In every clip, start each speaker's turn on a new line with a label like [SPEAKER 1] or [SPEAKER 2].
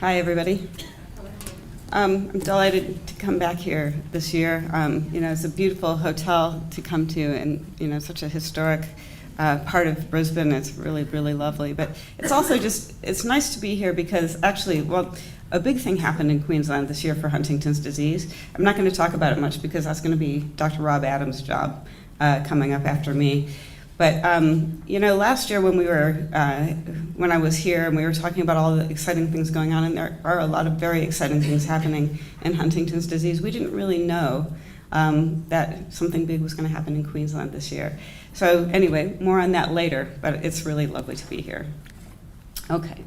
[SPEAKER 1] Hi, everybody. I'm delighted to come back here this year. It's a beautiful hotel to come to, and such a historic part of Brisbane. It's really, really lovely. But it's also it's nice to be here because actually, a big thing happened in Queensland this year for Huntington's disease. I'm not going to talk about it much because that's going to be Dr. Rob Adams' job coming up after me. But last year when I was here and we were talking about all the exciting things going on, and there are a lot of very exciting things happening in Huntington's disease, we didn't really know that something big was going to happen in Queensland this year. So anyway, more on that later, but it's really lovely to be here. Okay.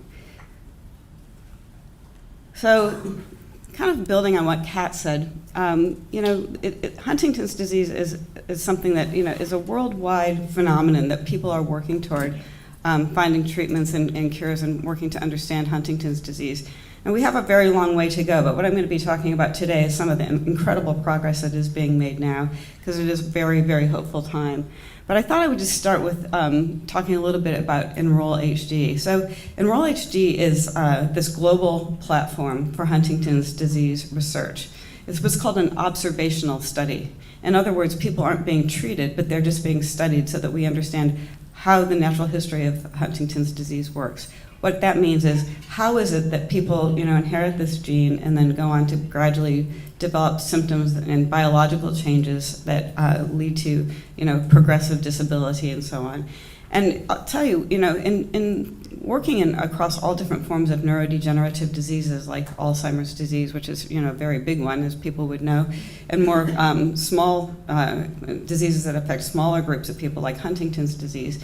[SPEAKER 1] So kind of building on what Kat said, Huntington's disease is something that is a worldwide phenomenon that people are working toward finding treatments and cures and working to understand Huntington's disease. And we have a very long way to go, but what I'm going to be talking about today is some of the incredible progress that is being made now, because it is a very, very hopeful time. But I thought I would just start with talking a little bit about Enroll HD. So Enroll HD is this global platform for Huntington's disease research. It's what's called an observational study. In other words, people aren't being treated, but they're just being studied so that we understand how the natural history of Huntington's disease works. What that means is, how is it that people inherit this gene and then go on to gradually develop symptoms and biological changes that lead to progressive disability and so on. And I'll tell you, in working across all different forms of neurodegenerative diseases like Alzheimer's disease, which is a very big one, as people would know, and more small diseases that affect smaller groups of people like Huntington's disease,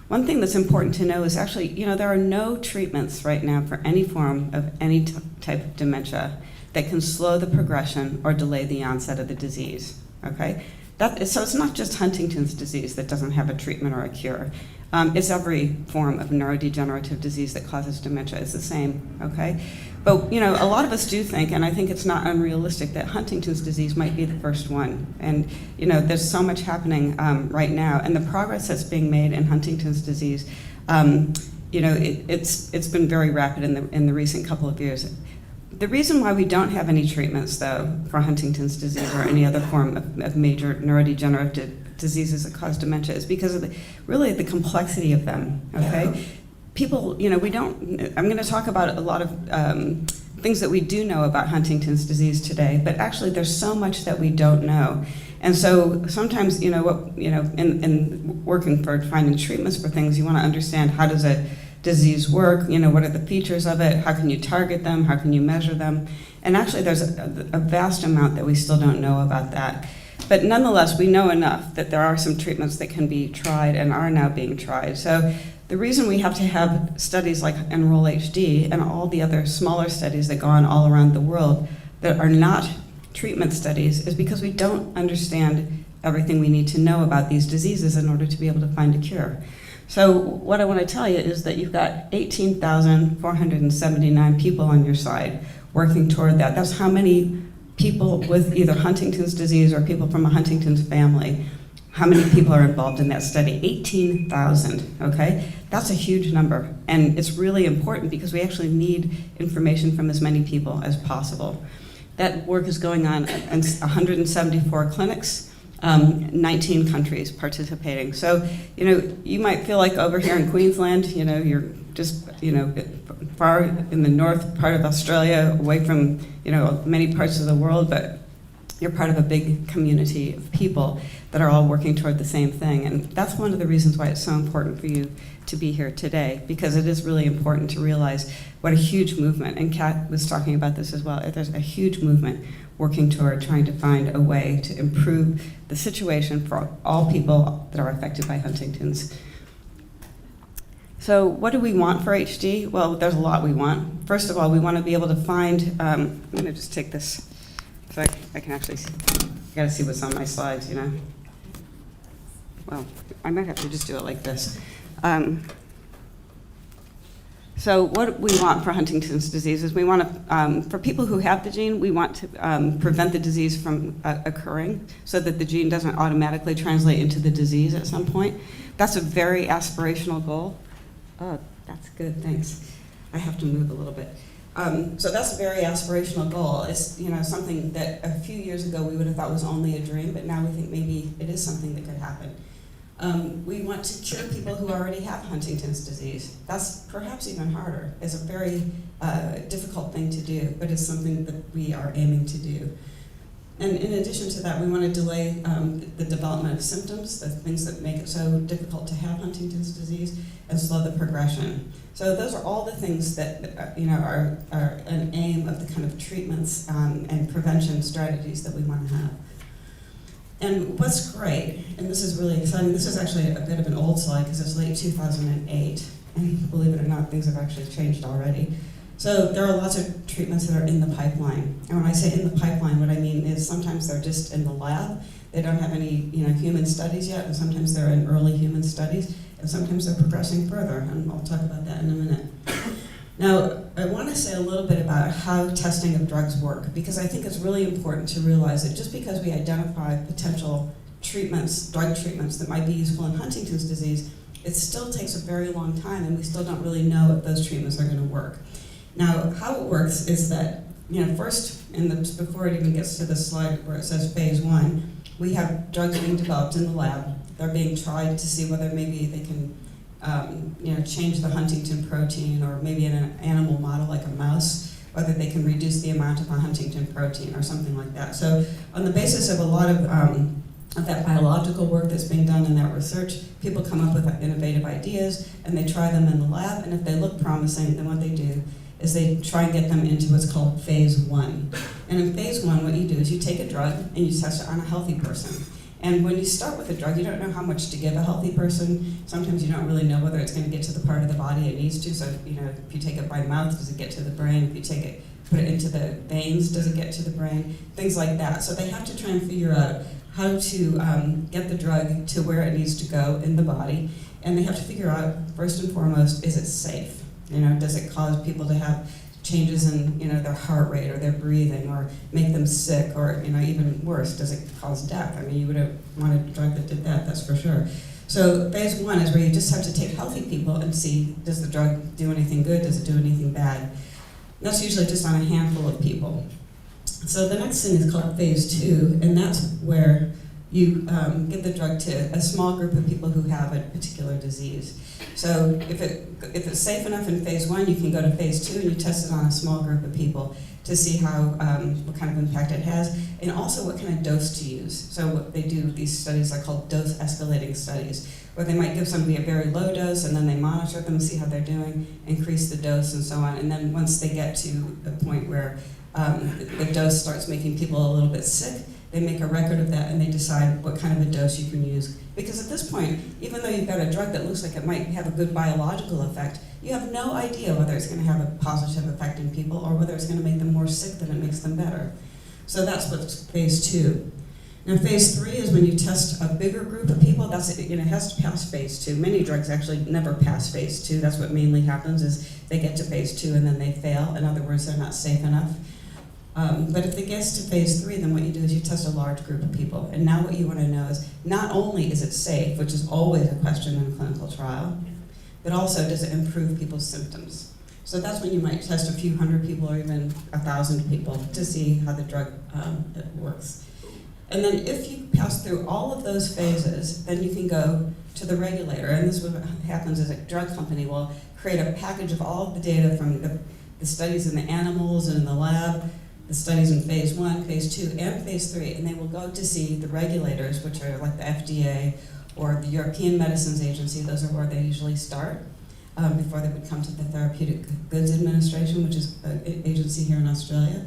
[SPEAKER 1] one thing that's important to know is actually, there are no treatments right now for any form of any type of dementia that can slow the progression or delay the onset of the disease, okay? So it's not just Huntington's disease that doesn't have a treatment or a cure. It's every form of neurodegenerative disease that causes dementia is the same, okay? But, a lot of us do think, and I think it's not unrealistic, that Huntington's disease might be the first one. And, there's so much happening right now, and the progress that's being made in Huntington's disease, it's been very rapid in the recent couple of years. The reason why we don't have any treatments, though, for Huntington's disease or any other form of major neurodegenerative diseases that cause dementia is because of the complexity of them, okay? People, I'm going to talk about a lot of things that we do know about Huntington's disease today, but actually there's so much that we don't know. And so sometimes, in working for finding treatments for things, you want to understand, how does a disease work? What are the features of it? How can you target them? How can you measure them? And actually there's a vast amount that we still don't know about that. But nonetheless, we know enough that there are some treatments that can be tried and are now being tried. So the reason we have to have studies like Enroll HD and all the other smaller studies that go on all around the world that are not treatment studies is because we don't understand everything we need to know about these diseases in order to be able to find a cure. So what I want to tell you is that you've got 18,479 people on your side working toward that. That's how many people with either Huntington's disease or people from a Huntington's family, how many people are involved in that study? 18,000, okay? That's a huge number, and it's really important because we actually need information from as many people as possible. That work is going on in 174 clinics, 19 countries participating. So, you might feel like over here in Queensland, you're just, far in the north part of Australia, away from, many parts of the world, but you're part of a big community of people that are all working toward the same thing. And that's one of the reasons why it's so important for you to be here today, because it is really important to realize what a huge movement, and Kat was talking about this as well, there's a huge movement working toward trying to find a way to improve the situation for all people that are affected by Huntington's. So what do we want for HD? Well, there's a lot we want. First of all, we want to be able to find, I'm going to just take this so I can actually see. I got to see what's on my slides, Well, I might have to just do it like this. So what we want for Huntington's disease is we want to, for people who have the gene, we want to prevent the disease from occurring so that the gene doesn't automatically translate into the disease at some point. That's a very aspirational goal. Oh, that's good, thanks. I have to move a little bit. So that's a very aspirational goal. It's something that a few years ago we would have thought was only a dream, but now we think maybe it is something that could happen. We want to cure people who already have Huntington's disease. That's perhaps even harder. It's a very difficult thing to do, but it's something that we are aiming to do. And in addition to that, we want to delay the development of symptoms, the things that make it so difficult to have Huntington's disease, and slow the progression. So those are all the things that are an aim of the kind of treatments and prevention strategies that we want to have. And what's great, and this is really exciting, this is actually a bit of an old slide because it's late 2008, and believe it or not, things have actually changed already. So there are lots of treatments that are in the pipeline. And when I say in the pipeline, what I mean is sometimes they're just in the lab. They don't have any human studies yet, and sometimes they're in early human studies, and sometimes they're progressing further, and I'll talk about that in a minute. Now, I want to say a little bit about how testing of drugs work, because I think it's really important to realize that just because we identify potential treatments, drug treatments that might be useful in Huntington's disease, it still takes a very long time, and we still don't really know if those treatments are going to work. Now, how it works is that, first, before it even gets to the slide where it says phase 1, we have drugs being developed in the lab. They're being tried to see whether maybe they can, change the Huntington protein, or maybe in an animal model like a mouse, whether they can reduce the amount of a Huntington protein or something like that. So, on the basis of a lot of that biological work that's being done in that research, people come up with innovative ideas, and they try them in the lab, and if they look promising, then what they do is they try and get them into what's called phase 1. And in phase 1, what you do is you take a drug and you test it on a healthy person. And when you start with a drug, you don't know how much to give a healthy person. Sometimes you don't really know whether it's going to get to the part of the body it needs to. So, if you take it by mouth, does it get to the brain? If you put it into the veins, does it get to the brain? Things like that. So they have to try and figure out how to get the drug to where it needs to go in the body. And they have to figure out, first and foremost, is it safe? Does it cause people to have changes in, their heart rate or their breathing, or make them sick, or, even worse, does it cause death? I mean, you would have wanted a drug that did that, that's for sure. So phase 1 is where you just have to take healthy people and see, does the drug do anything good? Does it do anything bad? That's usually just on a handful of people. So the next thing is called phase 2, and that's where you give the drug to a small group of people who have a particular disease. So if it's safe enough in phase 1, you can go to phase 2 and you test it on a small group of people to see how what kind of impact it has, and also what kind of dose to use. So what they do, these studies are called dose escalating studies, where they might give somebody a very low dose and then they monitor them, see how they're doing, increase the dose and so on. And then once they get to a point where the dose starts making people a little bit sick, they make a record of that and they decide what kind of a dose you can use. Because at this point, even though you've got a drug that looks like it might have a good biological effect, you have no idea whether it's going to have a positive effect in people or whether it's going to make them more sick than it makes them better. So that's what's phase 2. Now phase 3 is when you test a bigger group of people. It has to pass phase 2. Many drugs actually never pass phase 2. That's what mainly happens, is they get to phase 2 and then they fail. In other words, they're not safe enough. But if it gets to phase 3, then what you do is you test a large group of people. And now what you want to know is, not only is it safe, which is always a question in a clinical trial, but also does it improve people's symptoms? So that's when you might test a few hundred people or even 1,000 people to see how the drug works. And then if you pass through all of those phases, then you can go to the regulator. And this is what happens is a drug company will create a package of all of the data from the studies in the animals and in the lab, the studies in phase 1, phase 2, and phase 3, and they will go to see the regulators, which are like the FDA or the European Medicines Agency. Those are where they usually start before they would come to the Therapeutic Goods Administration, which is an agency here in Australia.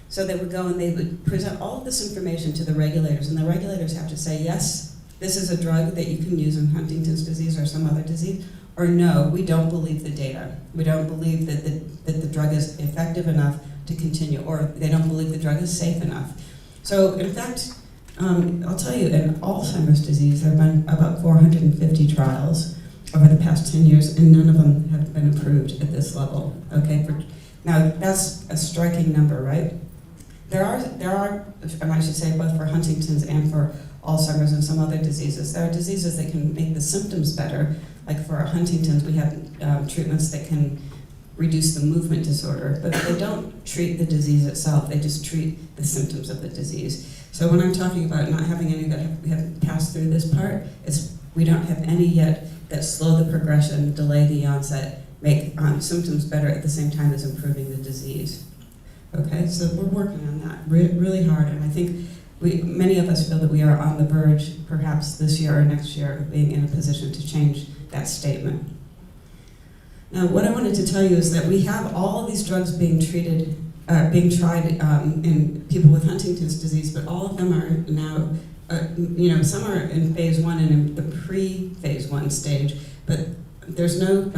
[SPEAKER 1] So they would go and they would present all of this information to the regulators, and the regulators have to say, yes, this is a drug that you can use in Huntington's disease or some other disease, or no, we don't believe the data. We don't believe that the drug is effective enough to continue, or they don't believe the drug is safe enough. So in fact, I'll tell you, in Alzheimer's disease, there have been about 450 trials over the past 10 years, and none of them have been approved at this level. Okay, now that's a striking number, right? There are, and I should say both for Huntington's and for Alzheimer's and some other diseases, there are diseases that can make the symptoms better. Like for Huntington's, we have treatments that can reduce the movement disorder, but they don't treat the disease itself, they just treat the symptoms of the disease. So when I'm talking about not having any that have passed through this part, we don't have any yet that slow the progression, delay the onset, make symptoms better at the same time as improving the disease. Okay, so we're working on that really hard, and I think many of us feel that we are on the verge, perhaps this year or next year, of being in a position to change that statement. Now, what I wanted to tell you is that we have all of these drugs being tried in people with Huntington's disease, but all of them are now, some are in phase 1 and in the pre-phase 1 stage, but there's no,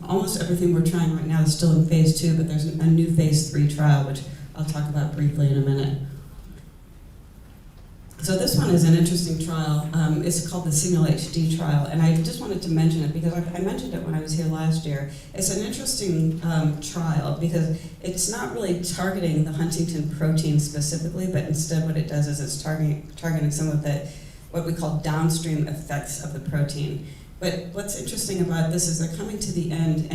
[SPEAKER 1] almost everything we're trying right now is still in phase 2, but there's a new phase 3 trial, which I'll talk about briefly in a minute. So this one is an interesting trial. It's called the Signal HD trial, and I just wanted to mention it because I mentioned it when I was here last year. It's an interesting trial because it's not really targeting the Huntington protein specifically, but instead what it does is it's targeting some of the, what we call downstream effects of the protein. But what's interesting about this is they're coming to the end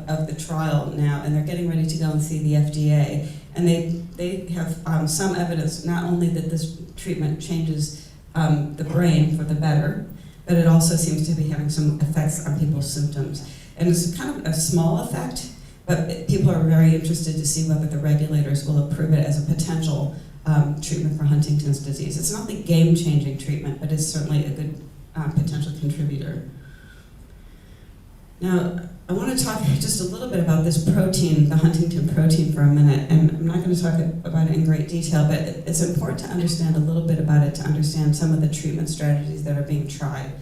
[SPEAKER 1] of the trial now, and they're getting ready to go and see the FDA. And they have some evidence not only that this treatment changes the brain for the better, but it also seems to be having some effects on people's symptoms. And it's kind of a small effect, but people are very interested to see whether the regulators will approve it as a potential treatment for Huntington's disease. It's not the game-changing treatment, but it's certainly a good potential contributor. Now, I want to talk just a little bit about this protein, the Huntington protein, for a minute, and I'm not going to talk about it in great detail, but it's important to understand a little bit about it to understand some of the treatment strategies that are being tried.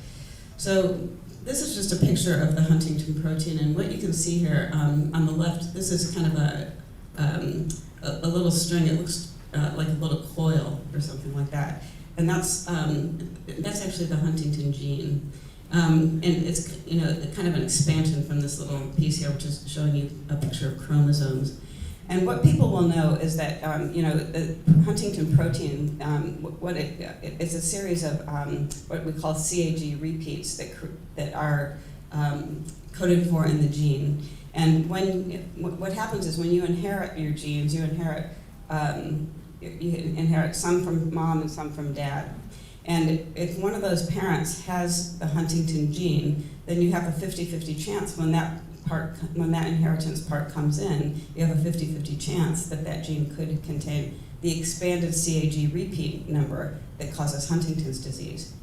[SPEAKER 1] So this is just a picture of the Huntington protein, and what you can see here on the left, this is kind of a little string. It looks like a little coil or something like that. And that's actually the Huntington gene. And it's kind of an expansion from this little piece here, which is showing you a picture of chromosomes. And what people will know is that the Huntington protein, it's a series of what we call CAG repeats that are coded for in the gene. And what happens is when you inherit your genes, you inherit some from mom and some from dad. And if one of those parents has the Huntington gene, then you have a 50-50 chance when that inheritance part comes in, you have a 50-50 chance that that gene could contain the expanded CAG repeat number that causes Huntington's disease.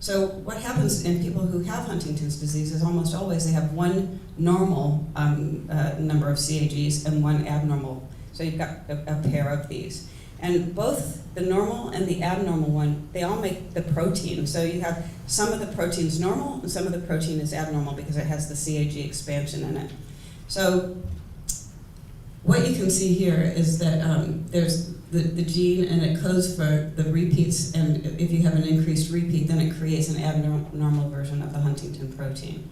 [SPEAKER 1] So what happens in people who have Huntington's disease is almost always they have one normal number of CAGs and one abnormal. So you've got a pair of these. And both the normal and the abnormal one, they all make the protein. So you have some of the protein's normal and some of the protein is abnormal because it has the CAG expansion in it. So what you can see here is that there's the gene and it codes for the repeats, and if you have an increased repeat, then it creates an abnormal version of the Huntington protein.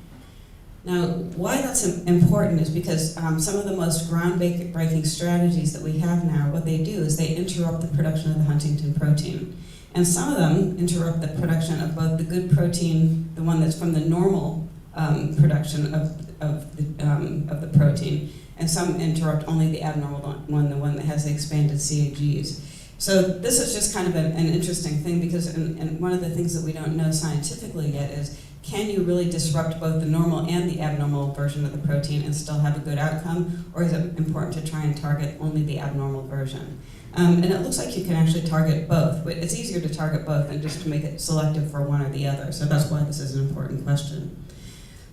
[SPEAKER 1] Now, why that's important is because some of the most groundbreaking strategies that we have now, what they do is they interrupt the production of the Huntington protein. And some of them interrupt the production of both the good protein, the one that's from the normal production of the protein, and some interrupt only the abnormal one, the one that has the expanded CAGs. So this is just kind of an interesting thing because and one of the things that we don't know scientifically yet is, can you really disrupt both the normal and the abnormal version of the protein and still have a good outcome, or is it important to try and target only the abnormal version? And it looks like you can actually target both, but it's easier to target both than just to make it selective for one or the other, so that's why this is an important question.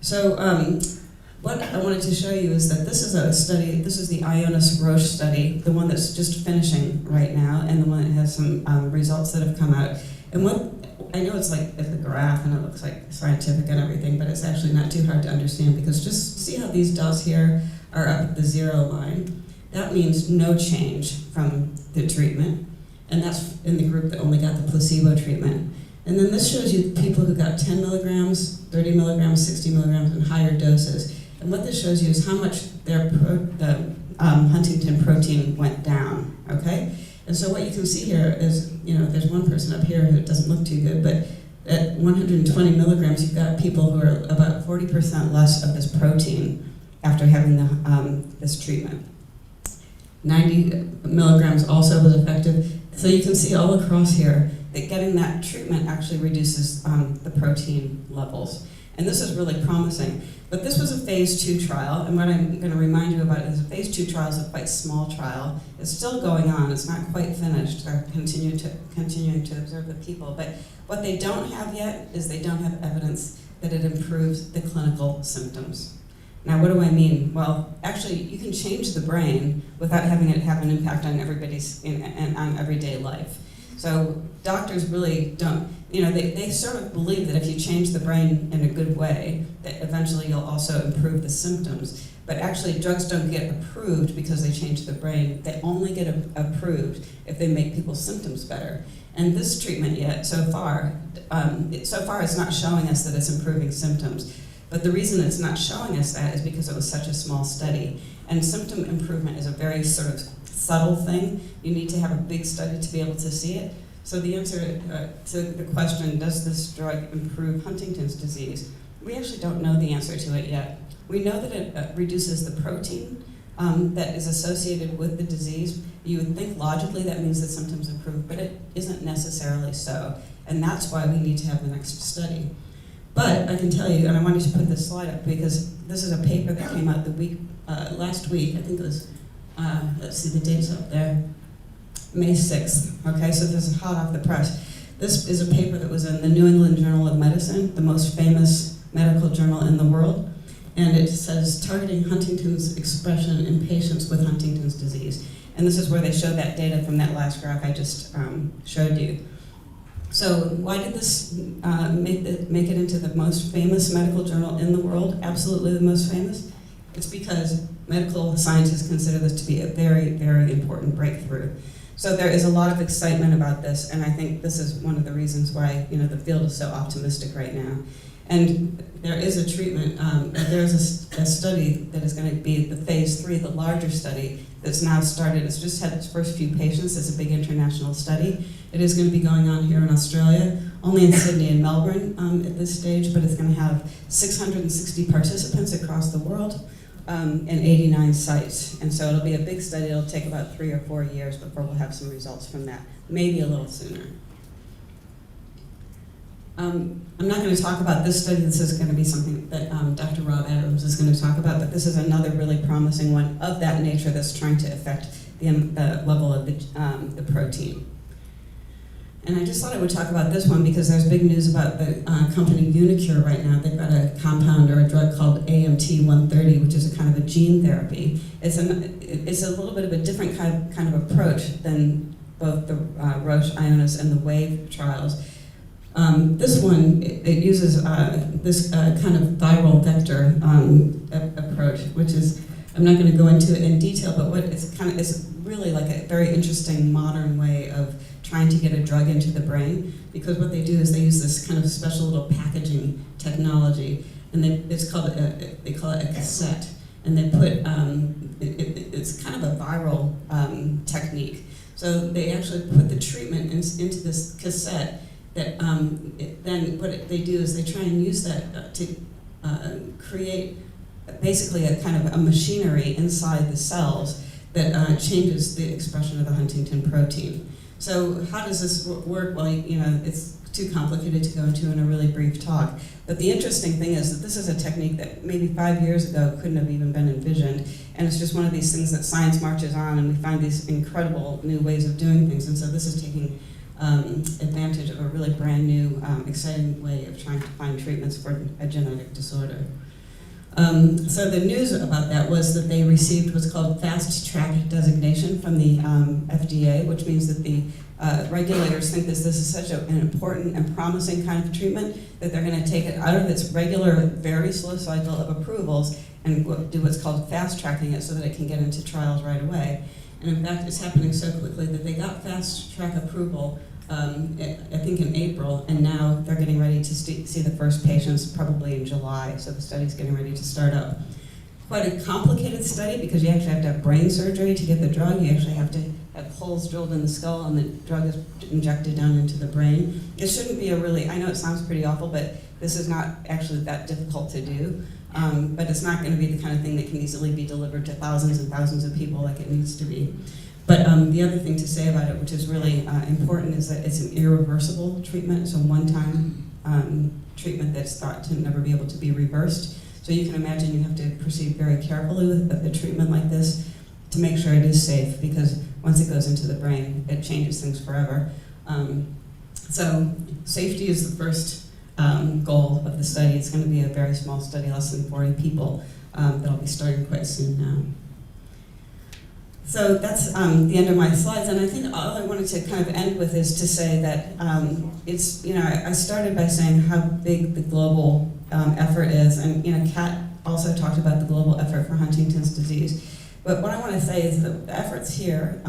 [SPEAKER 1] So what I wanted to show you is that this is a study, this is the Ionis-Roche study, the one that's just finishing right now, and the one that has some results that have come out. And what I know it's like the graph and it looks like scientific and everything, but it's actually not too hard to understand because just see how these dots here are up at the 0 line. That means no change from the treatment, and that's in the group that only got the placebo treatment. And then this shows you people who got 10 milligrams, 30 milligrams, 60 milligrams, and higher doses. And what this shows you is how much the Huntington protein went down, okay? And so what you can see here is, there's one person up here who doesn't look too good, but at 120 milligrams, you've got people who are about 40% less of this protein after having this treatment. 90 milligrams also was effective. So you can see all across here that getting that treatment actually reduces the protein levels. And this is really promising. But this was a phase 2 trial, and what I'm going to remind you about is a phase 2 trial is a quite small trial. It's still going on. It's not quite finished. They're continuing to observe the people. But what they don't have yet is they don't have evidence that it improves the clinical symptoms. Now, what do I mean? Well, actually, you can change the brain without having it have an impact on everybody's on everyday life. So doctors really don't, they sort of believe that if you change the brain in a good way, that eventually you'll also improve the symptoms. But actually, drugs don't get approved because they change the brain. They only get approved if they make people's symptoms better. And this treatment so far it's not showing us that it's improving symptoms. But the reason it's not showing us that is because it was such a small study. And symptom improvement is a very sort of subtle thing. You need to have a big study to be able to see it. So the answer to the question, does this drug improve Huntington's disease? We actually don't know the answer to it yet. We know that it reduces the protein that is associated with the disease. You would think logically that means that symptoms improve, but it isn't necessarily so. And that's why we need to have the next study. But I can tell you, and I wanted to put this slide up because this is a paper that came out last week. I think it was, let's see, the date's up there, May 6th. Okay, so this is hot off the press. This is a paper that was in the New England Journal of Medicine, the most famous medical journal in the world. And it says, targeting Huntington's expression in patients with Huntington's disease. And this is where they showed that data from that last graph I just showed you. So why did this make it into the most famous medical journal in the world? Absolutely the most famous. It's because medical scientists consider this to be a very, very important breakthrough. So there is a lot of excitement about this, and I think this is one of the reasons why the field is so optimistic right now. And there is a treatment, there's a study that is going to be the phase 3, the larger study that's now started. It's just had its first few patients. It's a big international study. It is going to be going on here in Australia, only in Sydney and Melbourne at this stage, but it's going to have 660 participants across the world and 89 sites. And so it'll be a big study. It'll take about 3 or 4 years before we'll have some results from that, maybe a little sooner. I'm not going to talk about this study. This is going to be something that Dr. Rob Adams is going to talk about, but this is another really promising one of that nature that's trying to affect the level of the protein. And I just thought I would talk about this one because there's big news about the company Unicure right now. They've got a compound or a drug called AMT-130, which is a kind of a gene therapy. It's a little bit of a different kind of approach than both the Roche, Ionis, and the WAVE trials. This one, it uses this kind of viral vector approach, which is, I'm not going to go into it in detail, but what it's really like a very interesting modern way of trying to get a drug into the brain, because what they do is they use this kind of special little packaging technology, and they call it a cassette, and they put, it's kind of a viral technique. So they actually put the treatment into this cassette. That then what they do is they try and use that to create basically a kind of a machinery inside the cells that changes the expression of the Huntington protein. So how does this work? Well, it's too complicated to go into in a really brief talk. But the interesting thing is that this is a technique that maybe 5 years ago couldn't have even been envisioned. And it's just one of these things that science marches on, and we find these incredible new ways of doing things. And so this is taking advantage of a really brand new, exciting way of trying to find treatments for a genetic disorder. So the news about that was that they received what's called fast track designation from the FDA, which means that the regulators think this is such an important and promising kind of treatment that they're going to take it out of its regular, very slow cycle of approvals and do what's called fast tracking it so that it can get into trials right away. And in fact, it's happening so quickly that they got fast track approval, I think in April, and now they're getting ready to see the first patients probably in July, so the study's getting ready to start up. Quite a complicated study because you actually have to have brain surgery to get the drug. You actually have to have holes drilled in the skull and the drug is injected down into the brain. It shouldn't be I know it sounds pretty awful, but this is not actually that difficult to do. but it's not going to be the kind of thing that can easily be delivered to thousands and thousands of people like it needs to be. But the other thing to say about it, which is really important, is that it's an irreversible treatment. It's a one-time treatment that's thought to never be able to be reversed. So you can imagine you have to proceed very carefully with a treatment like this to make sure it is safe, because once it goes into the brain, it changes things forever. So safety is the first goal of the study. It's going to be a very small study, less than 40 people, that'll be starting quite soon now. So that's the end of my slides, and I think all I wanted to kind of end with is to say that it's, I started by saying how big the global effort is, and Kat also talked about the global effort for Huntington's disease. But what I want to say is that the efforts here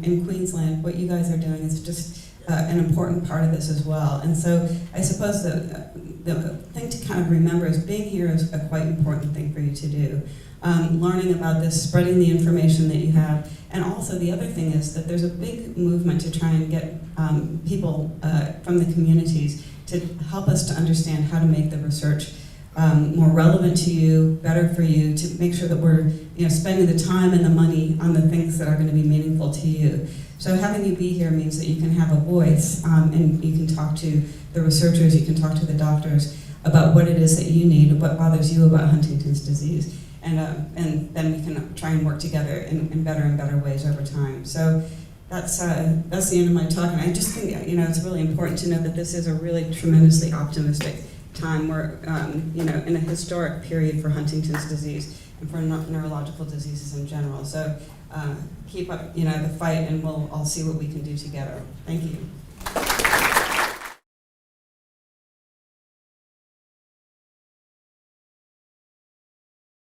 [SPEAKER 1] in Queensland, what you guys are doing is just an important part of this as well. And so I suppose the thing to kind of remember is being here is a quite important thing for you to do. Learning about this, spreading the information that you have, and also the other thing is that there's a big movement to try and get people from the communities to help us to understand how to make the research more relevant to you, better for you, to make sure that we're spending the time and the money on the things that are going to be meaningful to you. So having you be here means that you can have a voice, and you can talk to the researchers, you can talk to the doctors about what it is that you need, what bothers you about Huntington's disease. And then we can try and work together in better and better ways over time. So that's the end of my talk, and I just think it's really important to know that this is a really tremendously optimistic time. We're in a historic period for Huntington's disease and for neurological diseases in general. So keep up the fight, and we'll all see what we can do together. Thank you.